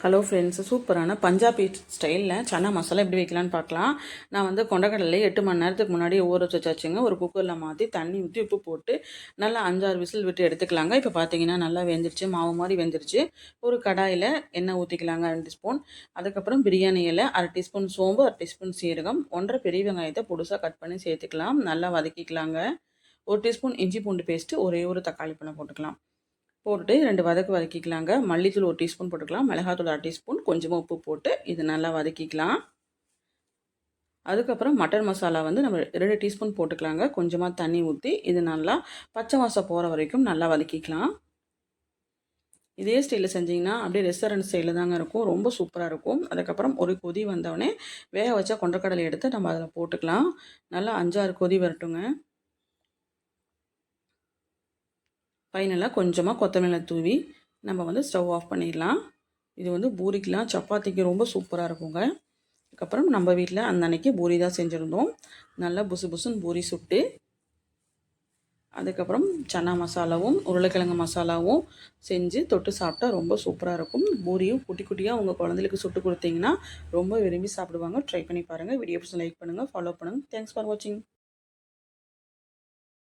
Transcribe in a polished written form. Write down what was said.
Hello friends, சூப்பரான பஞ்சாபி ஸ்டைலில் சன்னா மசாலா எப்படி வைக்கலான்னு பார்க்கலாம். நான் வந்து கொண்டக்கடலை 8 மணி நேரத்துக்கு முன்னாடி ஊற வச்சாச்சுங்க. ஒரு குக்கரில் மாற்றி தண்ணி ஊற்றி உப்பு போட்டு நல்லா 5-6 விசில் விட்டு எடுத்துக்கலாங்க. இப்போ பார்த்தீங்கன்னா நல்லா வெந்துருச்சு, மாவு மாதிரி வெந்துருச்சு. ஒரு கடாயில் எண்ணெய் ஊற்றிக்கலாங்க 2 ஸ்பூன். அதுக்கப்புறம் பிரியாணி இலை, 1/2 டீஸ்பூன் சோம்பு, 1 டீஸ்பூன் சீரகம், 1 1/2 பெரிய வெங்காயத்தை பொடுசாக கட் பண்ணி சேர்த்துக்கலாம். நல்லா வதக்கிக்கலாங்க. 1 டீஸ்பூன் இஞ்சி பூண்டு பேஸ்ட்டு, ஒரே ஒரு தக்காளி பழம் போட்டுக்கலாம். போட்டுட்டு 2 வதக்கிக்கலாங்க. மல்லித்தூள் 1 டீஸ்பூன் போட்டுக்கலாம். மிளகாத்தூள் 1/2 டீஸ்பூன், கொஞ்சமாக உப்பு போட்டு இது நல்லா வதக்கிக்கலாம். அதுக்கப்புறம் மட்டன் மசாலா வந்து நம்ம 2 டீஸ்பூன் போட்டுக்கலாங்க. கொஞ்சமாக தண்ணி ஊற்றி இது நல்லா பச்சை வாசம் போகிற வரைக்கும் நல்லா வதக்கிக்கலாம். இதே ஸ்டைலில் செஞ்சிங்கன்னா அப்படியே ரெஸ்டாரண்ட் ஸ்டைலில் தாங்க இருக்கும். ரொம்ப சூப்பராக இருக்கும். அதுக்கப்புறம் ஒரு கொதி வந்தோடனே வேக வச்ச கொண்டக்கடலை எடுத்து நம்ம அதில் போட்டுக்கலாம். நல்லா 5-6 கொதி வரட்டுங்க. ஃபைனலாக கொஞ்சமாக கொத்தமல்லி தூவி நம்ம வந்து ஸ்டவ் ஆஃப் பண்ணிடலாம். இது வந்து பூரிக்கெலாம் சப்பாத்திக்கு ரொம்ப சூப்பராக இருக்குங்க. அதுக்கப்புறம் நம்ம வீட்டில் அந்த அன்னைக்கு பூரி தான் செஞ்சுருந்தோம். நல்லா புசு புசுன்னு பூரி சுட்டு, அதுக்கப்புறம் சன்னா மசாலாவும் உருளைக்கிழங்கு மசாலாவும் செஞ்சு தொட்டு சாப்பிட்டா ரொம்ப சூப்பராக இருக்கும். பூரியும் குட்டி குட்டியாக உங்கள் குழந்தைகளுக்கு சுட்டு கொடுத்தீங்கன்னா ரொம்ப விரும்பி சாப்பிடுவாங்க. ட்ரை பண்ணி பாருங்கள். வீடியோ லைக் பண்ணுங்கள், ஃபாலோ பண்ணுங்கள். தேங்க்ஸ் ஃபார் வாட்சிங்.